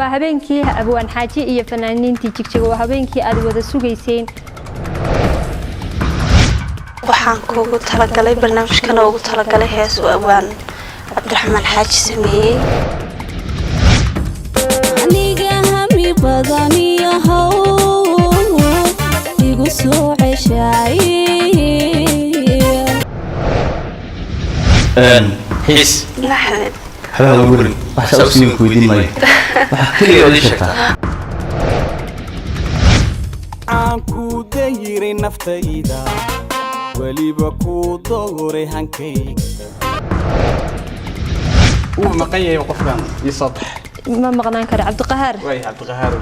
وهبينكي أبوان حاجي إيه فنانين تيجي وهبينكي أدوات سوقيسين waxaan kuugu talagalay barnaamijkan ugu talagalay hees waan Cabdiraxmaan Xaaji sameeyay aniga hami badaniyahow igu soo ceshay حس maxamed هذا هو الورد راح أسوي كويدين ماي راح كل يوم يشتغل عنكو دايري نفتيدا وليبا كو دوري هانكي ومقايا يوقفان يصبح ما مغنان كر عبد القهار وي عبد القهار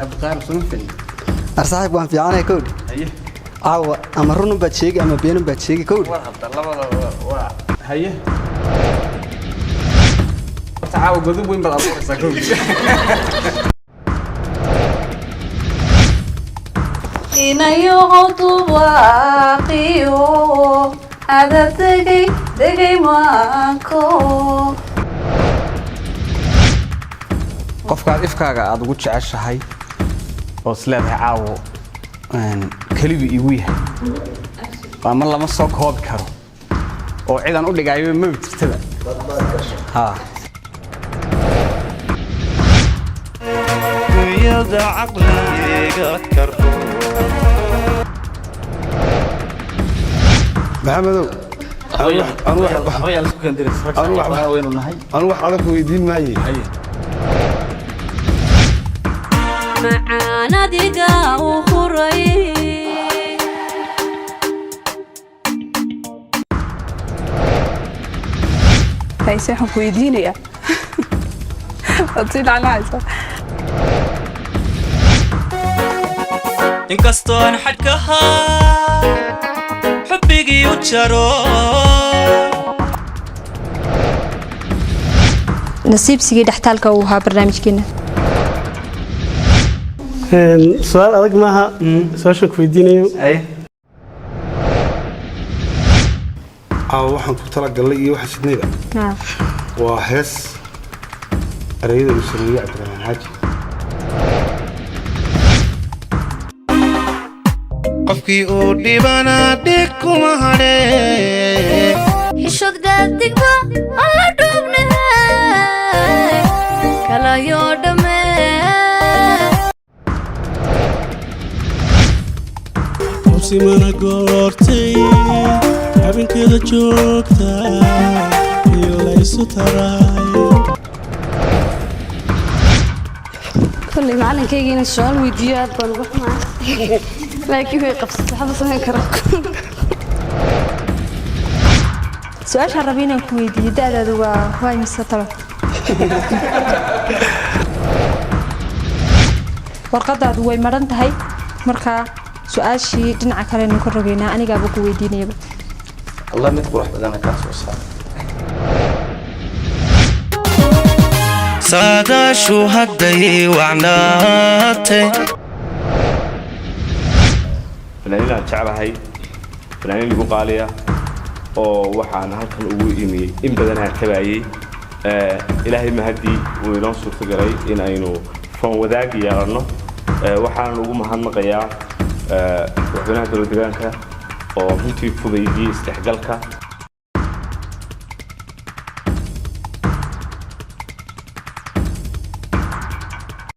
عبد القهار سنفن أرصاحب وان في عاني كود هيه عاوة أما رونو باتشيكي أما بينو باتشيكي كود هيه تعاو قدوب وين بالأبوه ساكود إنا يغطو واقيو هذا دقي ماكو qofka ifkaaga aad ugu jeceshahay oo sleedahay caawo kalibi igu yahay ma lama soo koobi karo oo ciidan u dhigayo ma jirtada ha kuyada aqliga karto محمد أنا واحد ويدين معي معانا دقا وخري هاي سيحن كويديني يا أطيل على عايزة إنكستون حدكها حبيقي وتشارو نصيب سيد احتالك وها برنامج كنا سؤال أدق معها سؤال كويدينيو أي waxaan ku talagalay iyo waxa sidnayba waa hees arayda uu sameeyay Cabdiraxmaan Xaaji qofkii uu dhibana dhig kuma hare hishad gaaddigba alla dhuubnahay kala yoo dhamee simana goortay habeenkeeda joogta ila isu taray kulli macalinkaygina su'aal weydiiyo aad baan uga xumaa laakiin way qabsatay waxba samayn karo سؤال شربينا كويدي دادا دوا هاي مستطلع ورقة دوي مرنت هاي مركا سؤال شيء دنع كلنا نكرجينا أنا جابوا كويديني بس الله متقول بدنا كاسو صار سادا شو هدي وعناتي فنانين شعبها فنانين اللي قاليا oo waxaan halkan ugu imiyay in badan aan tabaayay ilaahay mahadi uu inoo suurto galay in aynu fan wadaag yeelano waxaan ugu mahadnaqayaa waxweynaha dowladda deegaanka oo runtii fudaydiyay isdhexgalka